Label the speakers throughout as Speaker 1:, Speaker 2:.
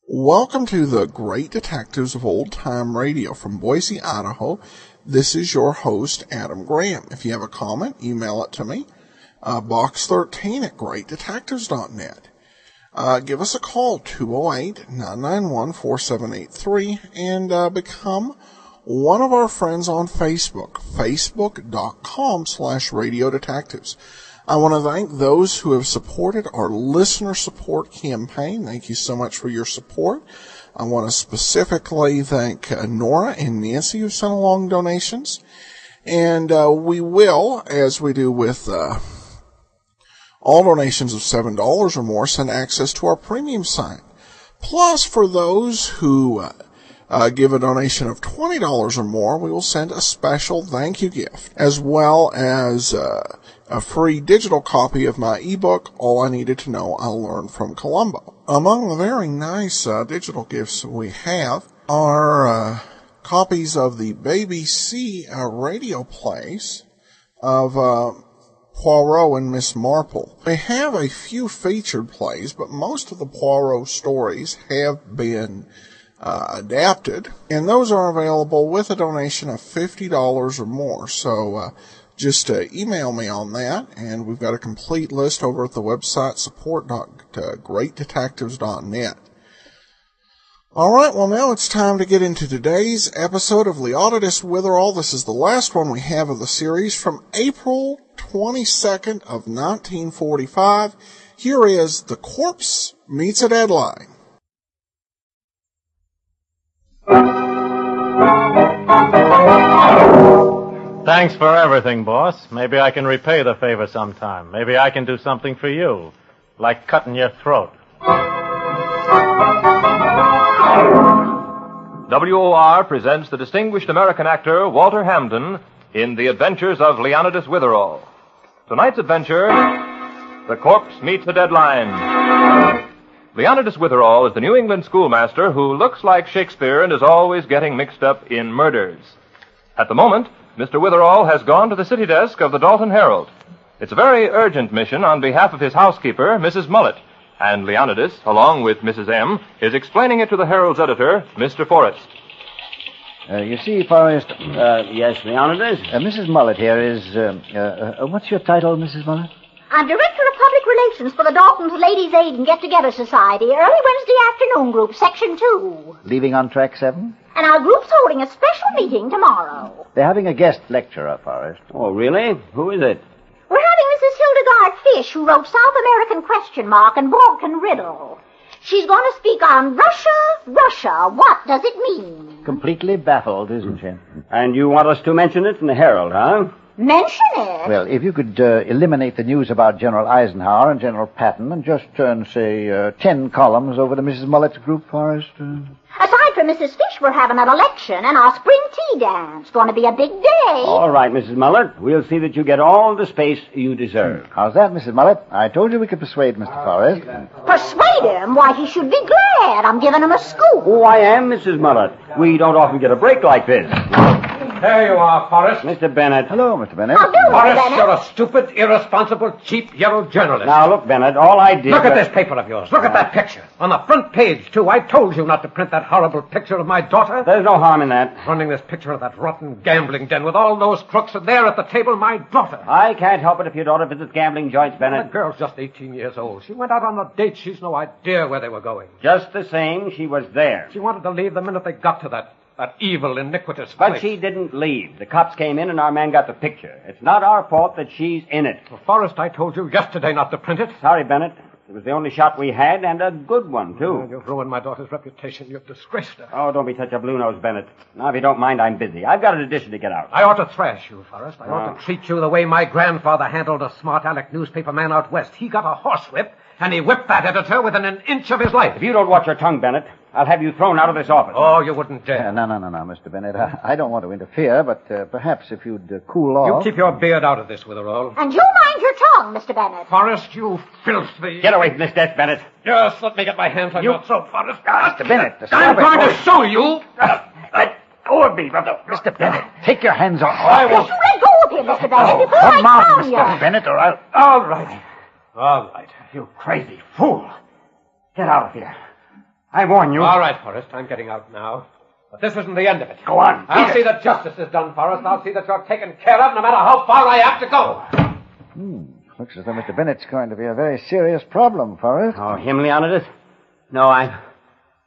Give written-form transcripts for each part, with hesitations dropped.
Speaker 1: Welcome to the Great Detectives of Old Time Radio from Boise, Idaho. This is your host, Adam Graham. If you have a comment, email it to me, box13@greatdetectives.net. Give us a call, 208-991-4783, and become one of our friends on Facebook, facebook.com/Radio Detectives. I want to thank those who have supported our listener support campaign. Thank you so much for your support. I want to specifically thank Nora and Nancy who sent along donations. And we will, as we do with all donations of $7 or more, send access to our premium site. Plus, for those who give a donation of $20 or more, we will send a special thank you gift, as well as a free digital copy of my ebook, All I Needed to Know I Learned from Columbo. Among the very nice digital gifts we have are copies of the BBC radio plays of Poirot and Miss Marple. They have a few featured plays, but most of the Poirot stories have been adapted, and those are available with a donation of $50 or more. So just email me on that, and we've got a complete list over at the website support.greatdetectives.net. All right, well, now it's time to get into today's episode of Leonidas Witherall. This is the last one we have of the series from April 22nd of 1945. Here is The Corpse Meets a Deadline.
Speaker 2: Thanks for everything, boss. Maybe I can repay the favor sometime. Maybe I can do something for you, like cutting your throat.
Speaker 3: WOR presents the distinguished American actor Walter Hamden in The Adventures of Leonidas Witherall. Tonight's adventure, The Corpse Meets a Deadline. Leonidas Witherall is the New England schoolmaster who looks like Shakespeare and is always getting mixed up in murders. At the moment, Mr. Witherall has gone to the city desk of the Dalton Herald. It's a very urgent mission on behalf of his housekeeper, Mrs. Mullet, and Leonidas, along with Mrs. M., is explaining it to the Herald's editor, Mr. Forrest.
Speaker 4: You see, Forrest...
Speaker 5: Yes, Leonidas?
Speaker 4: Mrs. Mullet here is... what's your title, Mrs. Mullet?
Speaker 6: I'm Director of Public Relations for the Dalton's Ladies' Aid and Get-Together Society, early Wednesday afternoon group, Section 2.
Speaker 4: Leaving on track 7?
Speaker 6: And our group's holding a special meeting tomorrow.
Speaker 4: They're having a guest lecturer, Forrest.
Speaker 5: Oh, really? Who is it?
Speaker 6: We're having Mrs. Hildegard Fish, who wrote South American Question Mark and Balkan Riddle. She's going to speak on Russia. What does it mean?
Speaker 4: Completely baffled, isn't she?
Speaker 5: And you want us to mention it in the Herald, huh?
Speaker 6: Mention it?
Speaker 4: Well, if you could eliminate the news about General Eisenhower and General Patton and just turn, say, 10 columns over to Mrs. Mullet's group, Forrest.
Speaker 6: Aside from Mrs. Fish, we're having an election and our spring tea dance. Going to be a big day.
Speaker 5: All right, Mrs. Mullet. We'll see that you get all the space you deserve.
Speaker 4: How's that, Mrs. Mullet? I told you we could persuade Mr. Forrest.
Speaker 6: Persuade him? Why, he should be glad. I'm giving him a scoop.
Speaker 5: Oh, I am, Mrs. Mullet. We don't often get a break like this.
Speaker 7: There you are, Forrest.
Speaker 5: Mr. Bennett.
Speaker 4: Hello, Mr. Bennett.
Speaker 6: How do, Mr.
Speaker 7: Forrest,
Speaker 6: Bennett?
Speaker 7: you're a stupid, irresponsible, cheap, yellow journalist.
Speaker 5: Now, look, Bennett, all I did...
Speaker 7: Look at this paper of yours. Look at that picture. On the front page, too. I told you not to print that horrible picture of my daughter.
Speaker 5: There's no harm in that.
Speaker 7: Running this picture of that rotten gambling den with all those crooks, and there at the table, my daughter.
Speaker 5: I can't help it if your daughter visits gambling joints, Bennett.
Speaker 7: The girl's just 18 years old. She went out on a date. She's no idea where they were going.
Speaker 5: Just the same, she was there.
Speaker 7: She wanted to leave the minute they got to that evil, iniquitous
Speaker 5: But
Speaker 7: place.
Speaker 5: she didn't leave. The cops came in and our man got the picture. It's not our fault that she's in it.
Speaker 7: Well, Forrest, I told you yesterday not to print it.
Speaker 5: Sorry, Bennett. It was the only shot we had, and a good one, too.
Speaker 7: Oh, you've ruined my daughter's reputation. You've disgraced her.
Speaker 5: Oh, don't be such a blue nose, Bennett. Now, if you don't mind, I'm busy. I've got an edition to get out.
Speaker 7: I ought to thrash you, Forrest. I ought to treat you the way my grandfather handled a smart aleck newspaper man out west. He got a horsewhip, And he whipped that editor within an inch of his life.
Speaker 5: If you don't watch your tongue, Bennett, I'll have you thrown out of this office.
Speaker 7: Oh, you wouldn't dare.
Speaker 4: No, Mr. Bennett. I don't want to interfere, but perhaps if you'd cool off...
Speaker 7: You keep your beard out of this, Witherall.
Speaker 6: And you mind your tongue, Mr. Bennett.
Speaker 7: Forrest, you filthy...
Speaker 5: Get away from this desk, Bennett.
Speaker 7: Just let me get my hands on your throat, Forrest.
Speaker 4: Mr. Bennett,
Speaker 7: I'm going to show you.
Speaker 5: Let go of me, brother.
Speaker 4: Mr. Bennett, take your hands off.
Speaker 7: I will...
Speaker 6: You let go of him, Mr. Bennett, before
Speaker 4: Come
Speaker 6: I
Speaker 4: on,
Speaker 6: crown
Speaker 4: Mr.
Speaker 6: you.
Speaker 4: Bennett, or I'll...
Speaker 5: All right. All right. You crazy fool. Get out of here. I warn you.
Speaker 7: All right, Forrest, I'm getting out now. But this isn't the end of it.
Speaker 5: Go on.
Speaker 7: I'll see that justice is done, Forrest. I'll see that you're taken care of, no matter how far I have to go.
Speaker 4: Looks as though Mr. Bennett's going to be a very serious problem, Forrest.
Speaker 5: Oh, him, Leonidas? No,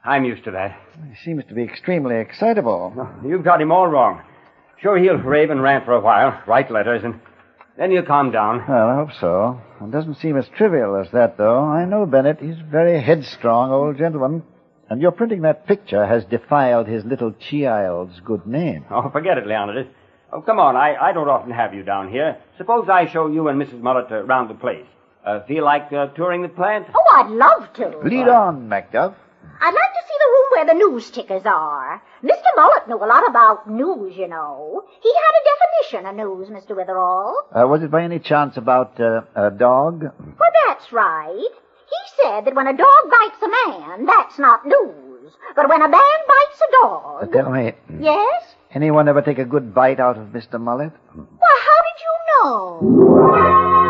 Speaker 5: I'm used to that.
Speaker 4: He seems to be extremely excitable.
Speaker 5: You've got him all wrong. Sure, he'll rave and rant for a while, write letters, and then he'll calm down.
Speaker 4: Well, I hope so. It doesn't seem as trivial as that, though. I know Bennett. He's a very headstrong old gentleman. And your printing that picture has defiled his little child's good name.
Speaker 5: Oh, forget it, Leonidas. Oh, come on. I don't often have you down here. Suppose I show you and Mrs. Mullet around the place. Feel like touring the plant?
Speaker 6: Oh, I'd love to.
Speaker 4: Lead on, Macduff.
Speaker 6: I'd like to see the room where the news tickers are. Mr. Mullet knew a lot about news, you know. He had a definition of news, Mr. Witherall.
Speaker 4: Was it by any chance about a dog?
Speaker 6: Well, that's right. He said that when a dog bites a man, that's not news. But when a man bites a dog...
Speaker 4: Tell me,
Speaker 6: Yes?
Speaker 4: anyone ever take a good bite out of Mr. Mullet?
Speaker 6: Why, how did you know?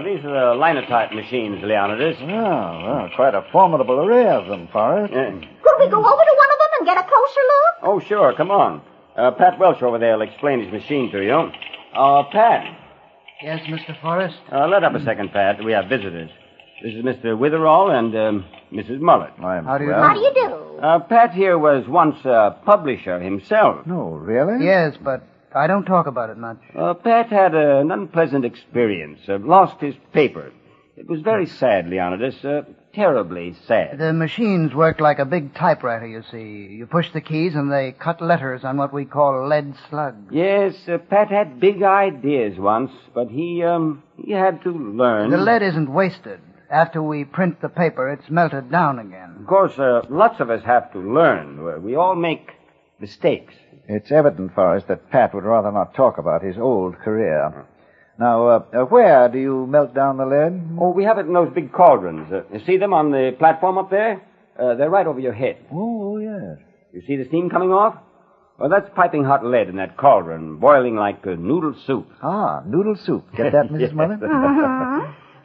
Speaker 5: These are the linotype machines, Leonidas.
Speaker 4: Oh, well, quite a formidable array of them, Forrest.
Speaker 6: Could we go over to one of them and get a closer look?
Speaker 5: Oh, sure. Come on. Pat Welch over there will explain his machine to you. Pat.
Speaker 8: Yes, Mr. Forrest?
Speaker 5: Let up a second, Pat. We have visitors. This is Mr. Witherall and Mrs. Mullet.
Speaker 8: How do you
Speaker 6: How do you do?
Speaker 5: Pat here was once a publisher himself.
Speaker 4: No, really?
Speaker 8: Yes, but I don't talk about it much.
Speaker 5: Pat had an unpleasant experience. Lost his paper. It was very sad, Leonidas. Terribly sad.
Speaker 8: The machines work like a big typewriter, you see. You push the keys and they cut letters on what we call lead slugs.
Speaker 5: Yes, Pat had big ideas once, but he had to learn.
Speaker 8: The lead isn't wasted. After we print the paper, it's melted down again.
Speaker 5: Of course, lots of us have to learn. We all make mistakes.
Speaker 4: It's evident, Forrest, that Pat would rather not talk about his old career. Now, where do you melt down the lead?
Speaker 5: Oh, we have it in those big cauldrons. You see them on the platform up there? They're right over your head.
Speaker 4: Oh, yes.
Speaker 5: You see the steam coming off? Well, that's piping hot lead in that cauldron, boiling like noodle soup.
Speaker 4: Ah, noodle soup. Get that, Mrs.
Speaker 5: Yes.
Speaker 4: Mullet?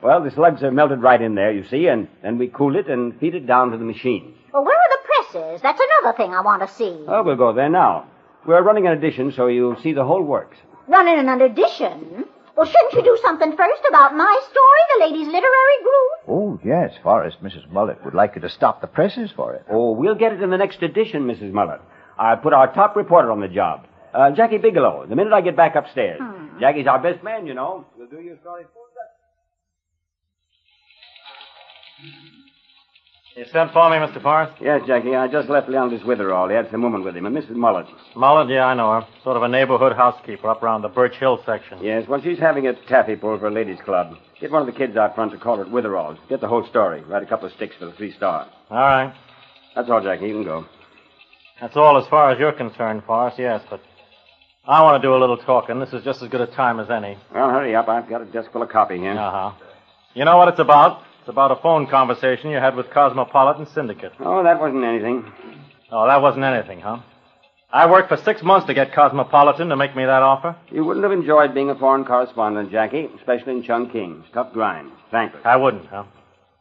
Speaker 5: Well, the slugs are melted right in there, you see, and then we cool it and feed it down to the machines.
Speaker 6: Well, where are the presses? That's another thing I want to see.
Speaker 5: Oh, we'll go there now. We're running an edition, so you'll see the whole works.
Speaker 6: Running an edition? Well, shouldn't you do something first about my story, the ladies' literary group?
Speaker 4: Oh, yes, Forrest. Mrs. Mullet would like you to stop the presses for it.
Speaker 5: Oh, we'll get it in the next edition, Mrs. Mullet. I put our top reporter on the job. Jackie Bigelow, the minute I get back upstairs. Jackie's our best man, you know. We'll do your story full.
Speaker 2: You sent for me, Mr. Forrest?
Speaker 5: Yes, Jackie, I just left Leonidas Witherall. He had some woman with him, a Mrs. Mullet.
Speaker 2: Mullet, yeah, I know her. Sort of a neighborhood housekeeper up around the Birch Hill section.
Speaker 5: Yes, well, she's having a taffy pull for a ladies' club. Get one of the kids out front to call it Witherall's. Get the whole story. Write a couple of sticks for the 3 Star.
Speaker 2: All right.
Speaker 5: That's all, Jackie. You can go.
Speaker 2: That's all as far as you're concerned, Forrest, yes, but I want to do a little talking. This is just as good a time as any.
Speaker 5: Well, hurry up. I've got a desk full of copy here.
Speaker 2: Uh-huh. You know what it's about? It's about a phone conversation you had with Cosmopolitan Syndicate.
Speaker 5: Oh, that wasn't anything.
Speaker 2: Oh, that wasn't anything, huh? I worked for 6 months to get Cosmopolitan to make me that offer.
Speaker 5: You wouldn't have enjoyed being a foreign correspondent, Jackie, especially in Chungking. Tough grind. Frankly.
Speaker 2: I wouldn't, huh?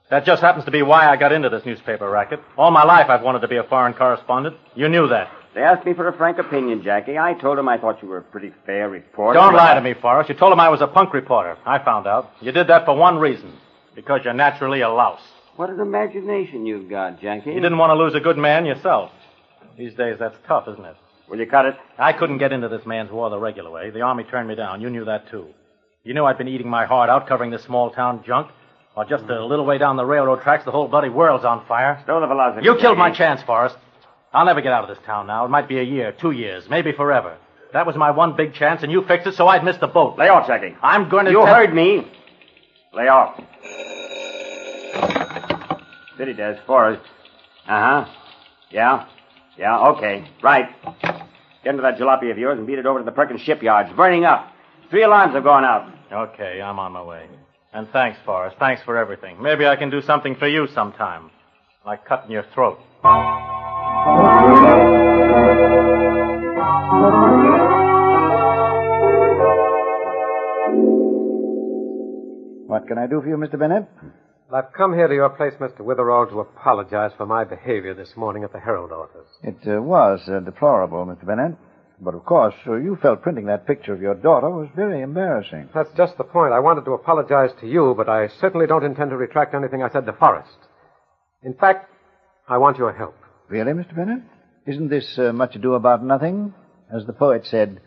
Speaker 2: That just happens to be why I got into this newspaper racket. All my life I've wanted to be a foreign correspondent. You knew that.
Speaker 5: They asked me for a frank opinion, Jackie. I told them I thought you were a pretty fair reporter.
Speaker 2: Don't lie to me, Forrest. You told them I was a punk reporter. I found out. You did that for one reason. Because you're naturally a louse.
Speaker 5: What an imagination you've got, Jackie.
Speaker 2: You didn't want to lose a good man yourself. These days, that's tough, isn't it?
Speaker 5: Will you cut it?
Speaker 2: I couldn't get into this man's war the regular way. The Army turned me down. You knew that, too. You knew I'd been eating my heart out covering this small-town junk. Or just a little way down the railroad tracks, the whole bloody world's on fire.
Speaker 5: Stow the philosophy,
Speaker 2: You killed my
Speaker 5: Jackie.
Speaker 2: chance, Forrest. I'll never get out of this town now. It might be a year, 2 years, maybe forever. That was my one big chance, and you fixed it so I'd miss the boat.
Speaker 5: Lay off, Jackie.
Speaker 2: I'm going to...
Speaker 5: You heard me. Lay off. City desk, Forrest. Uh-huh. Yeah, okay. Right. Get into that jalopy of yours and beat it over to the Perkins shipyard. It's burning up. 3 alarms have gone out.
Speaker 2: Okay, I'm on my way. And thanks, Forrest. Thanks for everything. Maybe I can do something for you sometime. Like cutting your throat.
Speaker 4: What can I do for you, Mr. Bennett?
Speaker 7: I've come here to your place, Mr. Witherall, to apologize for my behavior this morning at the Herald office.
Speaker 4: It was deplorable, Mr. Bennett. But, of course, you felt printing that picture of your daughter was very embarrassing.
Speaker 7: That's just the point. I wanted to apologize to you, but I certainly don't intend to retract anything I said to Forrest. In fact, I want your help.
Speaker 4: Really, Mr. Bennett? Isn't this much ado about nothing? As the poet said,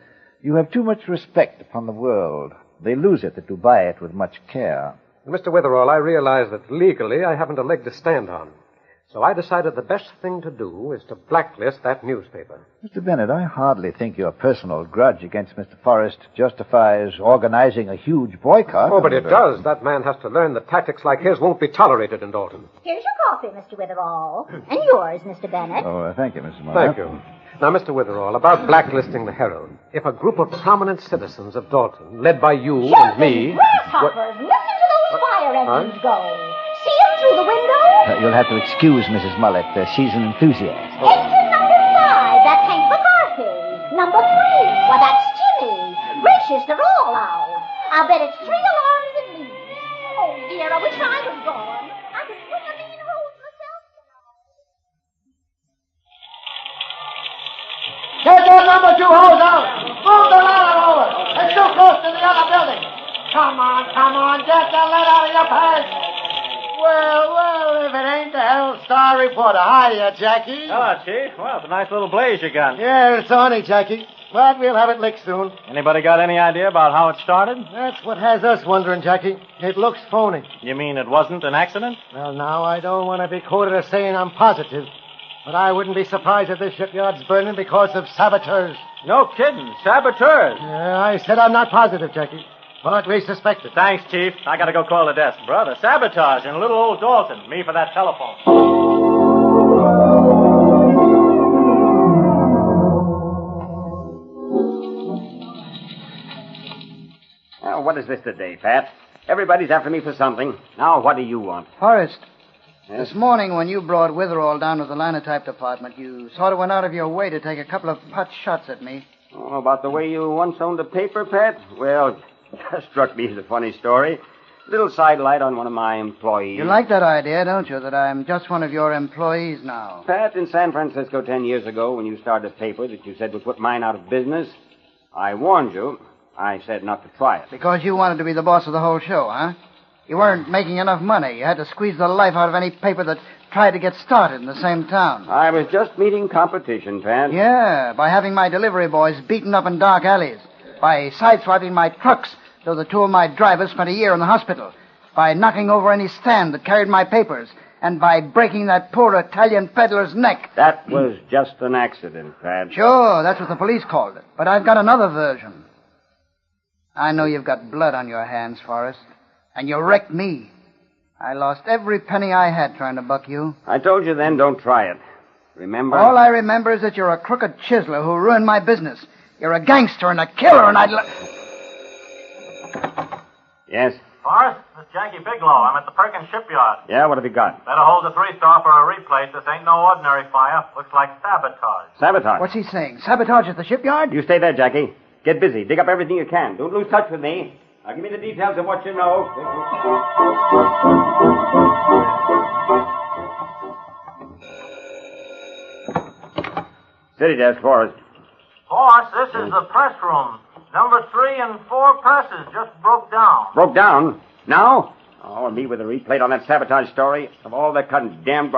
Speaker 4: you have too much respect upon the world. They lose it that do buy it with much care.
Speaker 7: Mr. Witherall, I realize that legally I haven't a leg to stand on. So I decided the best thing to do is to blacklist that newspaper.
Speaker 4: Mr. Bennett, I hardly think your personal grudge against Mr. Forrest justifies organizing a huge boycott.
Speaker 7: Oh, but it does. That man has to learn that tactics like his won't be tolerated in Dalton.
Speaker 6: Here's your coffee, Mr. Witherall. And yours, Mr. Bennett.
Speaker 4: Oh, thank you, Mrs. Muller.
Speaker 7: Thank you. Now, Mr. Witherall, about blacklisting the Herald. If a group of prominent citizens of Dalton, led by you and me...
Speaker 6: Grasshoppers, listen to those fire engines go. See them through the window?
Speaker 4: You'll have to excuse Mrs. Mullet. She's an enthusiast.
Speaker 6: Engine number 5, that's Hank McCarthy. Number 3, well, that's Jimmy. Gracious, they're all out. I'll bet it's 3 alarms at least. Oh, dear, I wish I was gone. I could swing a mean hose myself, you know.
Speaker 9: Get that number 2 hose out. Move the ladder over. It's too close to the other building. Come on. Get the lead out of your pants. Well, if it ain't the Herald Star reporter. Hiya, Jackie.
Speaker 2: Hello, Chief. Well, it's a nice little blaze you got.
Speaker 9: Yeah, it's on it, Jackie. But we'll have it licked soon.
Speaker 2: Anybody got any idea about how it started?
Speaker 9: That's what has us wondering, Jackie. It looks phony.
Speaker 2: You mean it wasn't an accident?
Speaker 9: Well, now, I don't want to be quoted as saying I'm positive. But I wouldn't be surprised if this shipyard's burning because of saboteurs.
Speaker 2: No kidding. Saboteurs.
Speaker 9: Yeah, I said I'm not positive, Jackie. But we suspect it.
Speaker 2: Thanks, Chief. I gotta go call the desk. Brother, sabotage in little old Dalton. Me for that telephone.
Speaker 5: Now, what is this today, Pat? Everybody's after me for something. Now, what do you want?
Speaker 8: Forrest,
Speaker 5: Yes?
Speaker 8: this morning when you brought Witherall down to the linotype department, you sort of went out of your way to take a couple of pot shots at me.
Speaker 5: Oh, about the way you once owned a paper, Pat? Well, that struck me as a funny story. Little sidelight on one of my employees.
Speaker 8: You like that idea, don't you, that I'm just one of your employees now?
Speaker 5: Pat, in San Francisco 10 years ago, when you started a paper that you said would put mine out of business, I warned you. I said not to try it.
Speaker 8: Because you wanted to be the boss of the whole show, huh? You weren't making enough money. You had to squeeze the life out of any paper that tried to get started in the same town.
Speaker 5: I was just meeting competition, Pat.
Speaker 8: Yeah, by having my delivery boys beaten up in dark alleys. By sideswiping my trucks, though the 2 of my drivers spent a year in the hospital. By knocking over any stand that carried my papers. And by breaking that poor Italian peddler's neck.
Speaker 5: That was just an accident, Pat.
Speaker 8: Sure, that's what the police called it. But I've got another version. I know you've got blood on your hands, Forrest. And you wrecked me. I lost every penny I had trying to buck you.
Speaker 5: I told you then, don't try it. Remember?
Speaker 8: All I remember is that you're a crooked chiseler who ruined my business. You're a gangster and a killer, and I'd...
Speaker 5: Yes?
Speaker 2: Forrest, this is Jackie Bigelow. I'm at the Perkins shipyard.
Speaker 5: Yeah, what have you got?
Speaker 2: Better hold the 3-star for a replace. This ain't no ordinary fire. Looks like sabotage.
Speaker 5: Sabotage.
Speaker 8: What's he saying? Sabotage at the shipyard?
Speaker 5: You stay there, Jackie. Get busy. Dig up everything you can. Don't lose touch with me. Now, give me the details of what you know. City desk, Forrest.
Speaker 2: Boss, this is the press room. Number 3 and 4 presses just broke down.
Speaker 5: Broke down? Now? Oh, and me with a replate on that sabotage story of all that condemned...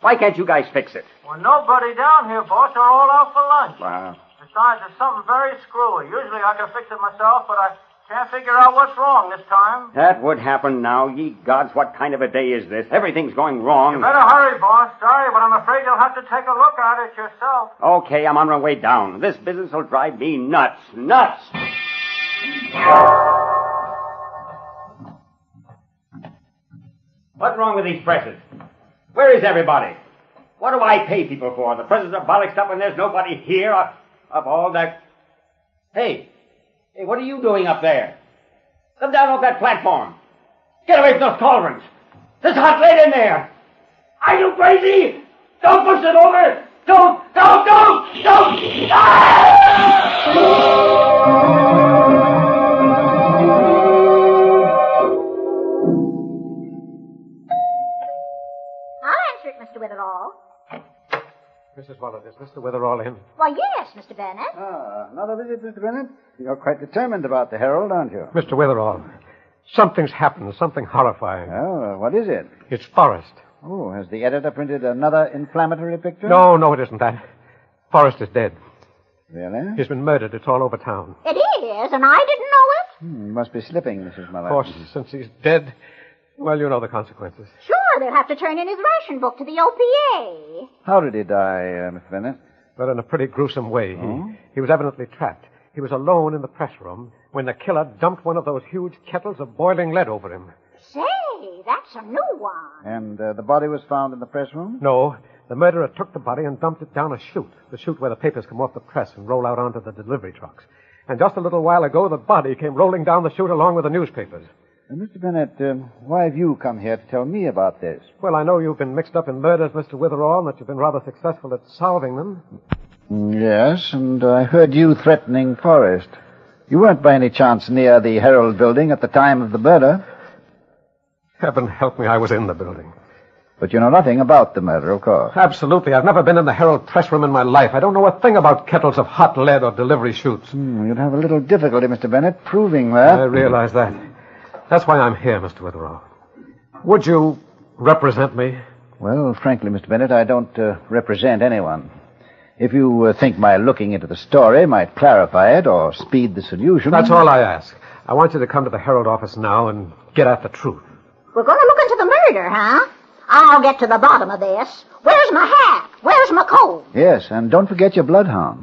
Speaker 5: Why can't you guys fix it?
Speaker 2: Well, nobody down here, boss. They're all out for lunch.
Speaker 5: Wow.
Speaker 2: Besides, it's something very screwy. Usually I can fix it myself, but I Can't figure out what's wrong this time.
Speaker 5: That would happen now. Ye gods, what kind of a day is this? Everything's going wrong.
Speaker 2: You better hurry, boss. Sorry, but I'm afraid you'll have to take a look at it yourself.
Speaker 5: Okay, I'm on my way down. This business will drive me nuts. Nuts! What's wrong with these presses? Where is everybody? What do I pay people for? The presses are bollocksed up and there's nobody here of all that... Hey, what are you doing up there? Come down off that platform. Get away from those cauldrons. There's hot lead in there. Are you crazy? Don't push it over. Don't!
Speaker 6: I'll answer it, Mr. Witherall.
Speaker 7: Mrs. Wallace, is Mr. Witherall in?
Speaker 6: Why, yes, Mr. Bennett.
Speaker 4: Another visit, Mr. Bennett? You're quite determined about the Herald, aren't you?
Speaker 7: Mr. Witherall, something's happened, something horrifying.
Speaker 4: Oh, what is it?
Speaker 7: It's Forrest.
Speaker 4: Oh, has the editor printed another inflammatory picture?
Speaker 7: No, it isn't that. Forrest is dead.
Speaker 4: Really?
Speaker 7: He's been murdered. It's all over town.
Speaker 6: It is, and I didn't know it.
Speaker 4: You must be slipping, Mrs. Muller.
Speaker 7: Of course, since he's dead, well, you know the consequences.
Speaker 6: Sure, they'll have to turn in his ration book to the OPA.
Speaker 4: How did he die, Mr. Bennett?
Speaker 7: Well, in a pretty gruesome way. He was evidently trapped. He was alone in the press room when the killer dumped one of those huge kettles of boiling lead over him.
Speaker 6: Say, that's a new one.
Speaker 4: And the body was found in the press room?
Speaker 7: No, the murderer took the body and dumped it down a chute, the chute where the papers come off the press and roll out onto the delivery trucks. And just a little while ago, the body came rolling down the chute along with the newspapers.
Speaker 4: Mr. Bennett, why have you come here to tell me about this?
Speaker 7: Well, I know you've been mixed up in murders, Mr. Witherall, and that you've been rather successful at solving them.
Speaker 4: Yes, and I heard you threatening Forrest. You weren't by any chance near the Herald building at the time of the murder.
Speaker 7: Heaven help me, I was in the building.
Speaker 4: But you know nothing about the murder, of course.
Speaker 7: Absolutely. I've never been in the Herald press room in my life. I don't know a thing about kettles of hot lead or delivery chutes.
Speaker 4: You'd have a little difficulty, Mr. Bennett, proving that.
Speaker 7: I realize that. That's why I'm here, Mr. Witherall. Would you represent me?
Speaker 4: Well, frankly, Mr. Bennett, I don't represent anyone. If you think my looking into the story might clarify it or speed the solution...
Speaker 7: That's all I ask. I want you to come to the Herald office now and get at the truth.
Speaker 6: We're going to look into the murder, huh? I'll get to the bottom of this. Where's my hat? Where's my coat?
Speaker 4: Yes, and don't forget your bloodhound.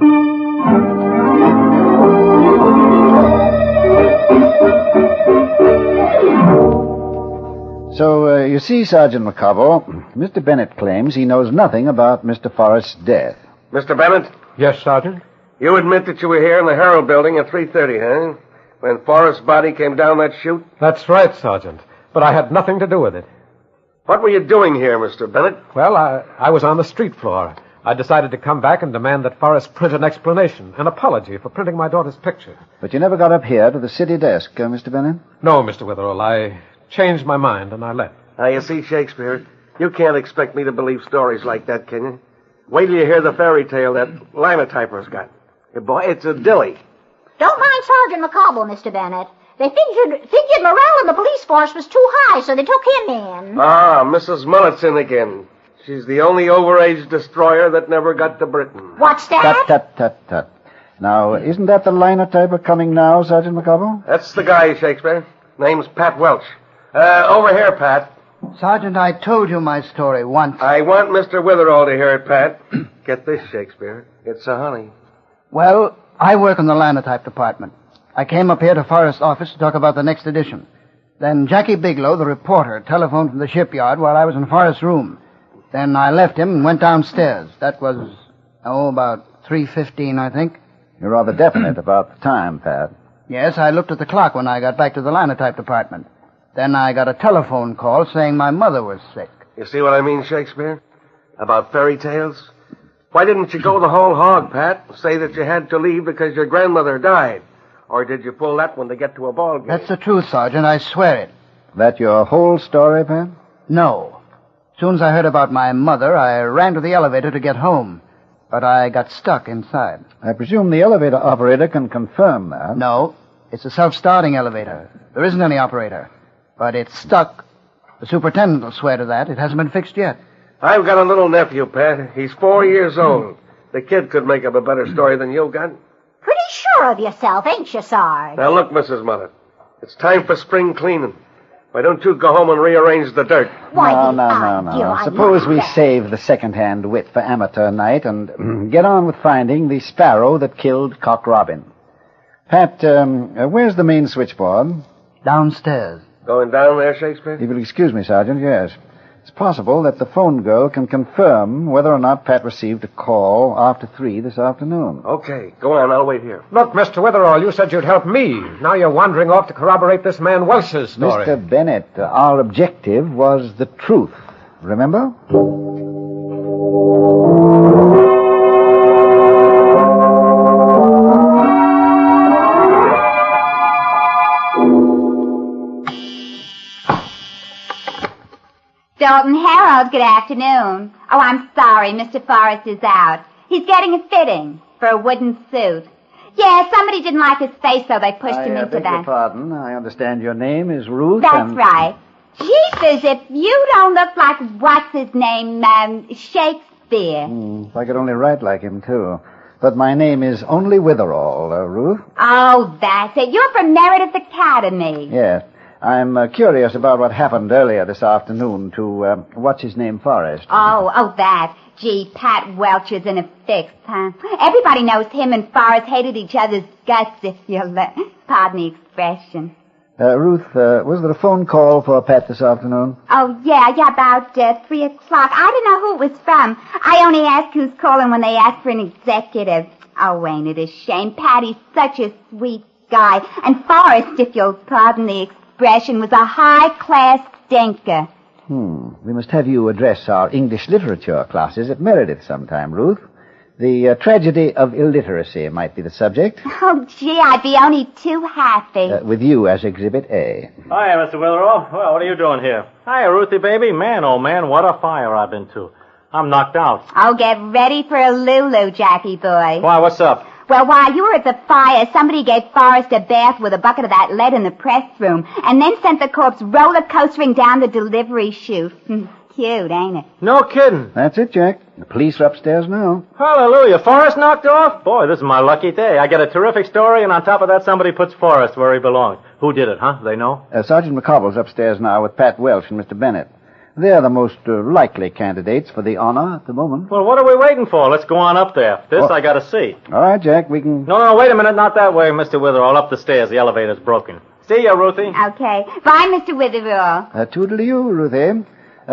Speaker 4: So, you see, Sergeant McCobble, Mr. Bennett claims he knows nothing about Mr. Forrest's death.
Speaker 10: Mr. Bennett?
Speaker 7: Yes, Sergeant?
Speaker 10: You admit that you were here in the Herald building at 3:30, huh? When Forrest's body came down that chute?
Speaker 7: That's right, Sergeant. But I had nothing to do with it.
Speaker 10: What were you doing here, Mr. Bennett?
Speaker 7: Well, I was on the street floor. I decided to come back and demand that Forrest print an explanation, an apology for printing my daughter's picture.
Speaker 4: But you never got up here to the city desk, Mr. Bennett?
Speaker 7: No, Mr. Witherall. I changed my mind and I left.
Speaker 10: Now, you see, Shakespeare, you can't expect me to believe stories like that, can you? Wait till you hear the fairy tale that linotyper's got. Hey, boy, it's a dilly.
Speaker 6: Don't mind Sergeant McCobble, Mr. Bennett. They figured morale in the police force was too high, so they took him in.
Speaker 10: Ah, Mrs. Mullet's in again. She's the only overage destroyer that never got to Britain.
Speaker 6: What's that?
Speaker 4: Tut. Now, isn't that the linotyper coming now, Sergeant McCobble?
Speaker 10: That's the guy, Shakespeare. Name's Pat Welch. Over here, Pat.
Speaker 8: Sergeant, I told you my story once.
Speaker 10: I want Mr. Witherall to hear it, Pat. Get this, Shakespeare. It's a honey.
Speaker 8: Well, I work in the linotype department. I came up here to Forrest's office to talk about the next edition. Then Jackie Bigelow, the reporter, telephoned from the shipyard while I was in Forrest's room. Then I left him and went downstairs. That was, about 3:15, I think.
Speaker 4: You're rather definite about the time, Pat.
Speaker 8: Yes, I looked at the clock when I got back to the linotype department. Then I got a telephone call saying my mother was sick.
Speaker 10: You see what I mean, Shakespeare? About fairy tales? Why didn't you go the whole hog, Pat? Say that you had to leave because your grandmother died. Or did you pull that one to get to a ball game?
Speaker 8: That's the truth, Sergeant. I swear it.
Speaker 4: That your whole story, Pat?
Speaker 8: No. As soon as I heard about my mother, I ran to the elevator to get home. But I got stuck inside.
Speaker 4: I presume the elevator operator can confirm that.
Speaker 8: No. It's a self-starting elevator. There isn't any operator. But it's stuck. The superintendent will swear to that. It hasn't been fixed yet.
Speaker 10: I've got a little nephew, Pat. He's 4 years old. The kid could make up a better story than you got.
Speaker 6: Pretty sure sure of yourself, ain't you, Sarge?
Speaker 10: Now, look, Mrs. Mullet. It's time for spring cleaning. Why don't you go home and rearrange the dirt?
Speaker 6: Why,
Speaker 4: No. Suppose we save the second-hand wit for amateur night and get on with finding the sparrow that killed Cock Robin. Pat, where's the main switchboard?
Speaker 8: Downstairs.
Speaker 10: Going down there, Shakespeare?
Speaker 4: If you'll excuse me, Sergeant, yes. It's possible that the phone girl can confirm whether or not Pat received a call after 3 this afternoon.
Speaker 10: Okay, go on. I'll wait here.
Speaker 7: Look, Mr. Witherall, you said you'd help me. Now you're wandering off to corroborate this man Welsh's story.
Speaker 4: Mr. Bennett, our objective was the truth. Remember?
Speaker 11: Dalton Harold, good afternoon. Oh, I'm sorry, Mr. Forrest is out. He's getting a fitting for a wooden suit. Yeah, somebody didn't like his face, so they pushed him into
Speaker 4: beg
Speaker 11: that.
Speaker 4: your pardon. I understand your name is Ruth.
Speaker 11: That's right. Jeepers, if you don't look like, what's his name, Shakespeare.
Speaker 4: If I could only write like him, too. But my name is only Witherall, Ruth.
Speaker 11: Oh, that's it. You're from Meredith Academy.
Speaker 4: Yes. I'm curious about what happened earlier this afternoon to, what's his name, Forrest.
Speaker 11: Oh, that. Gee, Pat Welch is in a fix, huh? Everybody knows him and Forrest hated each other's guts, if you'll pardon the expression.
Speaker 4: Ruth, was there a phone call for Pat this afternoon?
Speaker 11: Oh, yeah, about 3 o'clock. I don't know who it was from. I only ask who's calling when they ask for an executive. Oh, ain't it a shame? Patty's such a sweet guy. And Forrest, if you'll pardon the expression, was a high-class stinker.
Speaker 4: We must have you address our English literature classes at Meredith sometime, Ruth. The tragedy of illiteracy might be the subject.
Speaker 11: Oh, gee, I'd be only too happy.
Speaker 4: With you as Exhibit A.
Speaker 2: Hi, Mr. Witherall. Well, what are you doing here? Hi, Ruthie, baby. Man, oh, man, what a fire I've been to. I'm knocked out.
Speaker 11: Oh, get ready for a Lulu, Jackie boy.
Speaker 2: Why, what's up?
Speaker 11: Well, while you were at the fire, somebody gave Forrest a bath with a bucket of that lead in the press room, and then sent the corpse roller coastering down the delivery chute. Cute, ain't it?
Speaker 2: No kidding.
Speaker 4: That's it, Jack. The police are upstairs now.
Speaker 2: Hallelujah. Forrest knocked off? Boy, this is my lucky day. I get a terrific story, and on top of that, somebody puts Forrest where he belongs. Who did it, huh? They know?
Speaker 4: Sergeant McCobble's upstairs now with Pat Welch and Mr. Bennett. They're the most likely candidates for the honor at the moment.
Speaker 2: Well, what are we waiting for? Let's go on up there. This I got to see.
Speaker 4: All right, Jack, we can...
Speaker 2: No, wait a minute. Not that way, Mr. Witherall. Up the stairs. The elevator's broken. See ya, Ruthie.
Speaker 11: Okay. Bye, Mr. Witherall.
Speaker 4: Toodle-you, Ruthie.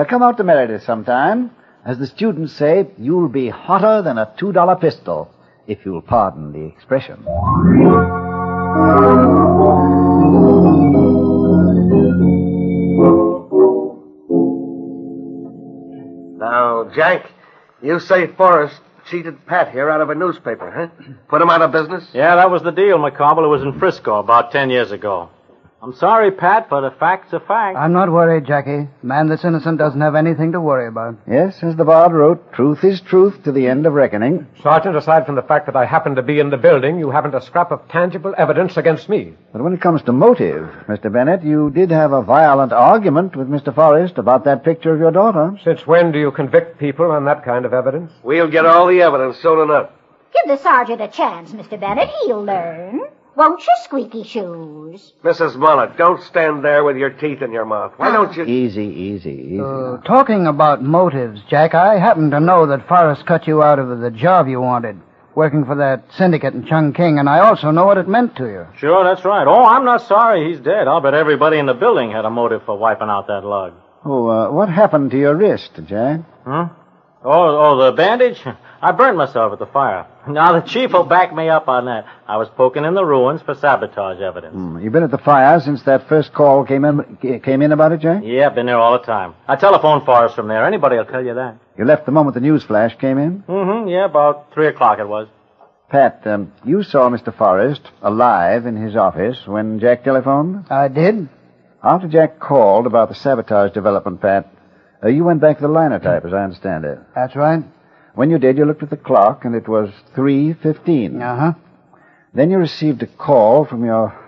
Speaker 4: Come out to Meredith sometime. As the students say, you'll be hotter than a $2 pistol, if you'll pardon the expression.
Speaker 10: Now, Jack, you say Forrest cheated Pat here out of a newspaper, huh? Put him out of business?
Speaker 2: Yeah, that was the deal, McCobble. It was in Frisco about 10 years ago. I'm sorry, Pat, but a fact's a fact.
Speaker 8: I'm not worried, Jackie. Man that's innocent doesn't have anything to worry about.
Speaker 4: Yes, as the bard wrote, truth is truth to the end of reckoning.
Speaker 7: Sergeant, aside from the fact that I happened to be in the building, you haven't a scrap of tangible evidence against me.
Speaker 4: But when it comes to motive, Mr. Bennett, you did have a violent argument with Mr. Forrest about that picture of your daughter.
Speaker 7: Since when do you convict people on that kind of evidence?
Speaker 10: We'll get all the evidence soon enough.
Speaker 6: Give the sergeant a chance, Mr. Bennett. He'll learn. Won't you, squeaky shoes?
Speaker 10: Mrs. Mullet, don't stand there with your teeth in your mouth. Why don't you...
Speaker 4: Easy.
Speaker 8: Talking about motives, Jack, I happen to know that Forrest cut you out of the job you wanted, working for that syndicate in Chungking, and I also know what it meant to you.
Speaker 2: Sure, that's right. Oh, I'm not sorry he's dead. I'll bet everybody in the building had a motive for wiping out that lug.
Speaker 4: What happened to your wrist, Jack?
Speaker 2: Huh? Oh, the bandage? I burnt myself at the fire. Now, the chief will back me up on that. I was poking in the ruins for sabotage evidence.
Speaker 4: You've been at the fire since that first call came in about it, Jack?
Speaker 2: Yeah, been there all the time. I telephoned Forrest from there. Anybody will tell you that.
Speaker 4: You left the moment the news flash came in?
Speaker 2: Yeah, about 3 o'clock it was.
Speaker 4: Pat, you saw Mr. Forrest alive in his office when Jack telephoned?
Speaker 8: I did.
Speaker 4: After Jack called about the sabotage development, Pat, you went back to the linotype, as I understand it.
Speaker 8: That's right.
Speaker 4: When you did, you looked at the clock, and it was 3:15.
Speaker 8: Uh-huh.
Speaker 4: Then you received a call from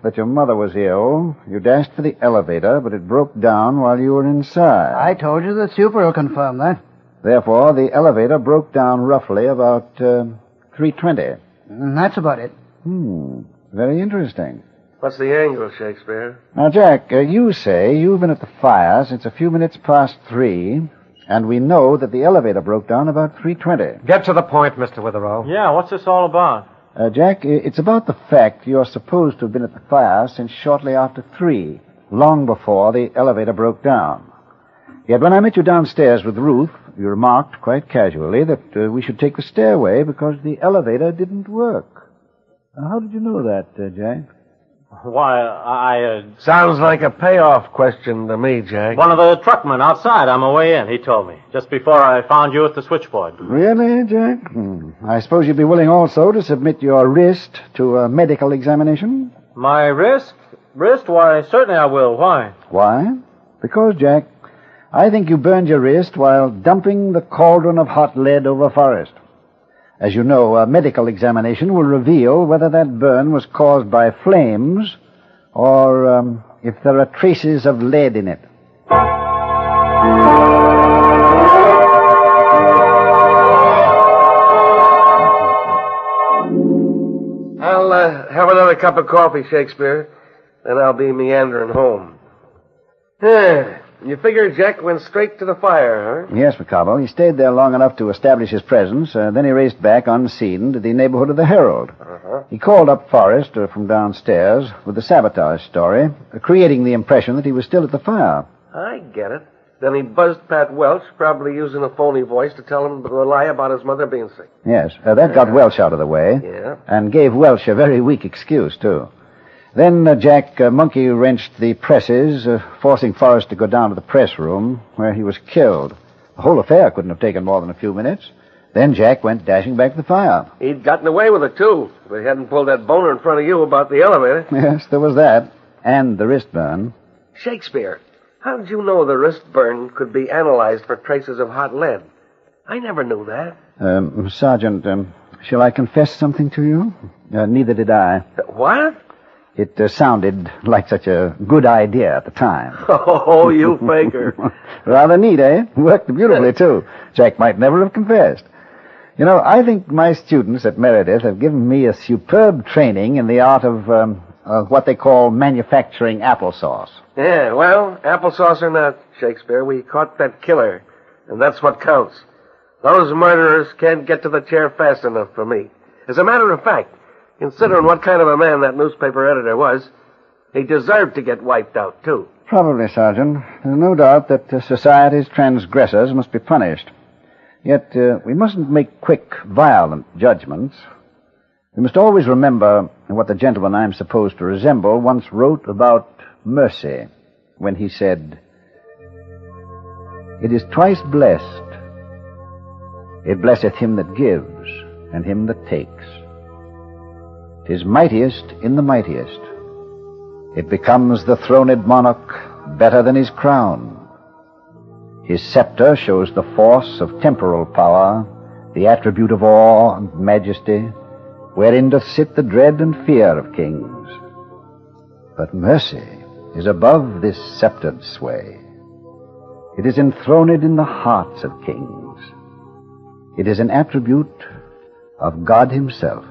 Speaker 4: that your mother was ill. You dashed for the elevator, but it broke down while you were inside.
Speaker 8: I told you the super will confirm that.
Speaker 4: Therefore, the elevator broke down roughly about 3:20.
Speaker 8: That's about it.
Speaker 4: Very interesting.
Speaker 10: What's the angle, Shakespeare?
Speaker 4: Now, Jack, you say you've been at the fire since a few minutes past 3, and we know that the elevator broke down about 3:20.
Speaker 7: Get to the point, Mr. Witherall.
Speaker 2: Yeah, what's this all about?
Speaker 4: Jack, it's about the fact you're supposed to have been at the fire since shortly after 3, long before the elevator broke down. Yet when I met you downstairs with Ruth, you remarked quite casually that we should take the stairway because the elevator didn't work. How did you know that, Jack?
Speaker 2: Why,
Speaker 10: Sounds like a payoff question to me, Jack.
Speaker 2: One of the truckmen outside on my way in, he told me, just before I found you at the switchboard.
Speaker 4: Really, Jack? I suppose you'd be willing also to submit your wrist to a medical examination?
Speaker 2: My wrist? Wrist? Why, certainly I will. Why?
Speaker 4: Why? Because, Jack, I think you burned your wrist while dumping the cauldron of hot lead over Forrest. As you know, a medical examination will reveal whether that burn was caused by flames or if there are traces of lead in it.
Speaker 10: I'll have another cup of coffee, Shakespeare. Then I'll be meandering home. You figure Jack went straight to the fire, huh?
Speaker 4: Yes, Macabre. He stayed there long enough to establish his presence. Then he raced back unseen to the neighborhood of the Herald. He called up Forrest from downstairs with the sabotage story, creating the impression that he was still at the fire.
Speaker 10: I get it. Then he buzzed Pat Welch, probably using a phony voice to tell him the lie about his mother being sick.
Speaker 4: Yes, that got Welch out of the way.
Speaker 10: Yeah.
Speaker 4: And gave Welch a very weak excuse, too. Then Jack monkey-wrenched the presses, forcing Forrest to go down to the press room, where he was killed. The whole affair couldn't have taken more than a few minutes. Then Jack went dashing back to the fire.
Speaker 10: He'd gotten away with it, too, if he hadn't pulled that boner in front of you about the elevator.
Speaker 4: Yes, there was that. And the wrist burn.
Speaker 10: Shakespeare, how did you know the wrist burn could be analyzed for traces of hot lead? I never knew that.
Speaker 4: Sergeant, shall I confess something to you? Neither did I.
Speaker 10: What?
Speaker 4: It sounded like such a good idea at the time.
Speaker 10: Oh, you faker.
Speaker 4: Rather neat, eh? Worked beautifully, too. Jack might never have confessed. You know, I think my students at Meredith have given me a superb training in the art of what they call manufacturing applesauce.
Speaker 10: Yeah, well, applesauce or not, Shakespeare, we caught that killer, and that's what counts. Those murderers can't get to the chair fast enough for me. As a matter of fact, considering what kind of a man that newspaper editor was, he deserved to get wiped out, too.
Speaker 4: Probably, Sergeant. There's no doubt that society's transgressors must be punished. Yet, we mustn't make quick, violent judgments. We must always remember what the gentleman I'm supposed to resemble once wrote about mercy, when he said, "It is twice blessed. It blesseth him that gives, and him that takes. 'Tis mightiest in the mightiest. It becomes the throned monarch better than his crown. His scepter shows the force of temporal power, the attribute of awe and majesty, wherein doth sit the dread and fear of kings. But mercy is above this sceptred sway. It is enthroned in the hearts of kings. It is an attribute of God himself.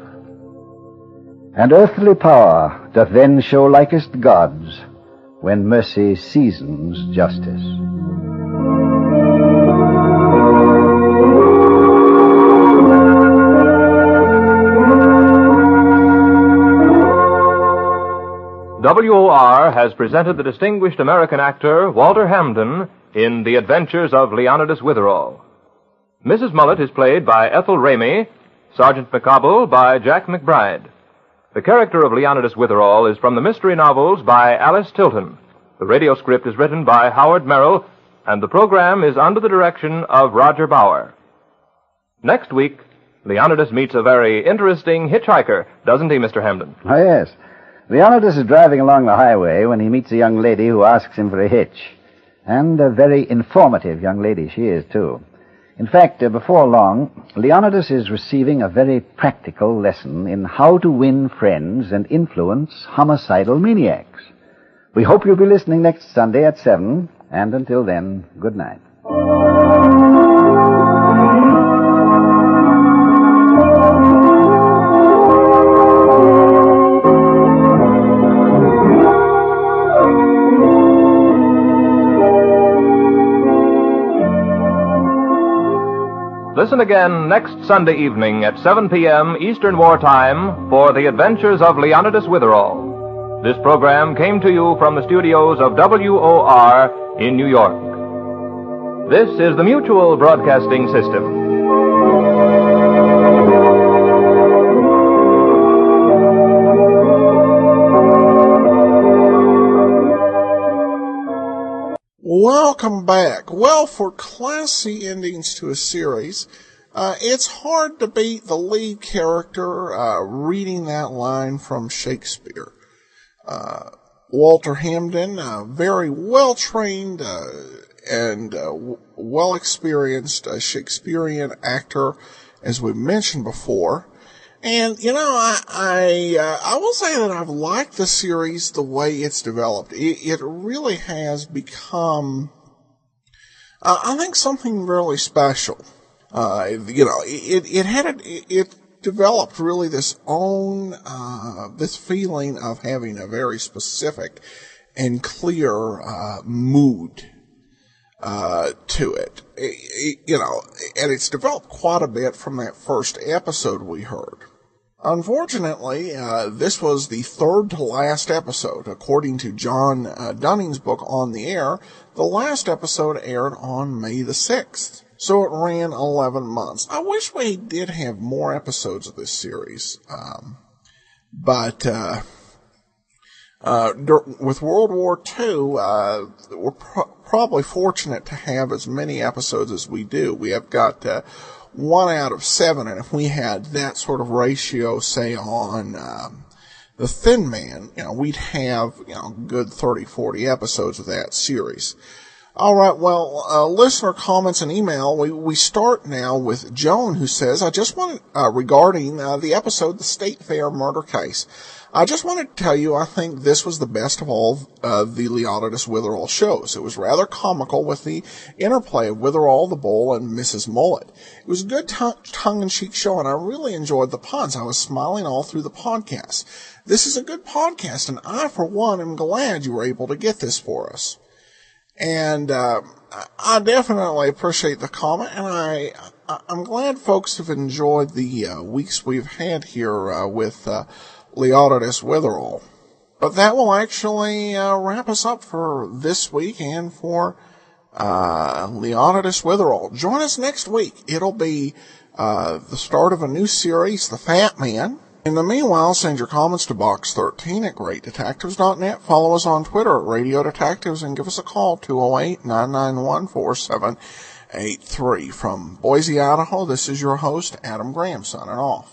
Speaker 4: And earthly power doth then show likest God's, when mercy seasons justice."
Speaker 3: WOR has presented the distinguished American actor Walter Hampden in The Adventures of Leonidas Witherall. Mrs. Mullet is played by Ethel Ramey, Sergeant McCobble by Jack McBride. The character of Leonidas Witherall is from the mystery novels by Alice Tilton. The radio script is written by Howard Merrill, and the program is under the direction of Roger Bauer. Next week, Leonidas meets a very interesting hitchhiker, doesn't he, Mr. Hampden?
Speaker 4: Oh, yes. Leonidas is driving along the highway when he meets a young lady who asks him for a hitch. And a very informative young lady she is, too. In fact, before long, Leonidas is receiving a very practical lesson in how to win friends and influence homicidal maniacs. We hope you'll be listening next Sunday at 7, and until then, good night.
Speaker 3: Listen again next Sunday evening at 7 p.m. Eastern Wartime for The Adventures of Leonidas Witherall. This program came to you from the studios of WOR in New York. This is the Mutual Broadcasting System.
Speaker 1: Welcome back. Well, for classy endings to a series, it's hard to beat the lead character reading that line from Shakespeare. Walter Hamden, a very well-trained and well-experienced Shakespearean actor, as we mentioned before. And, you know, I will say that I've liked the series the way it's developed. It really has become, I think, something really special. You know, it developed really this feeling of having a very specific and clear, mood, to it. You know, and it's developed quite a bit from that first episode we heard. Unfortunately, this was the third to last episode. According to John Dunning's book On the Air, the last episode aired on May the 6th. So it ran 11 months. I wish we did have more episodes of this series. But with World War II, we're probably fortunate to have as many episodes as we do. We have got 1 out of 7, and if we had that sort of ratio, say, on The Thin Man, you know, we'd have, you know, good 30, 40 episodes of that series. All right, well, listener comments and email. We start now with Joan, who says, I just wanted, regarding the episode, The State Fair Murder Case, I just wanted to tell you I think this was the best of all the Leonidas Witherall shows. It was rather comical with the interplay of Witherall, the Bull, and Mrs. Mullet. It was a good tongue-in-cheek show, and I really enjoyed the puns. I was smiling all through the podcast. This is a good podcast, and I, for one, am glad you were able to get this for us. And I definitely appreciate the comment, and I'm glad folks have enjoyed the weeks we've had here with Leonidas Witherall. But that will actually wrap us up for this week and for Leonidas Witherall. Join us next week. It'll be the start of a new series, The Fat Man. In the meanwhile, send your comments to Box 13 at GreatDetectives.net. Follow us on Twitter at Radio Detectives and give us a call, 208-991-4783. From Boise, Idaho, this is your host, Adam Graham, signing off.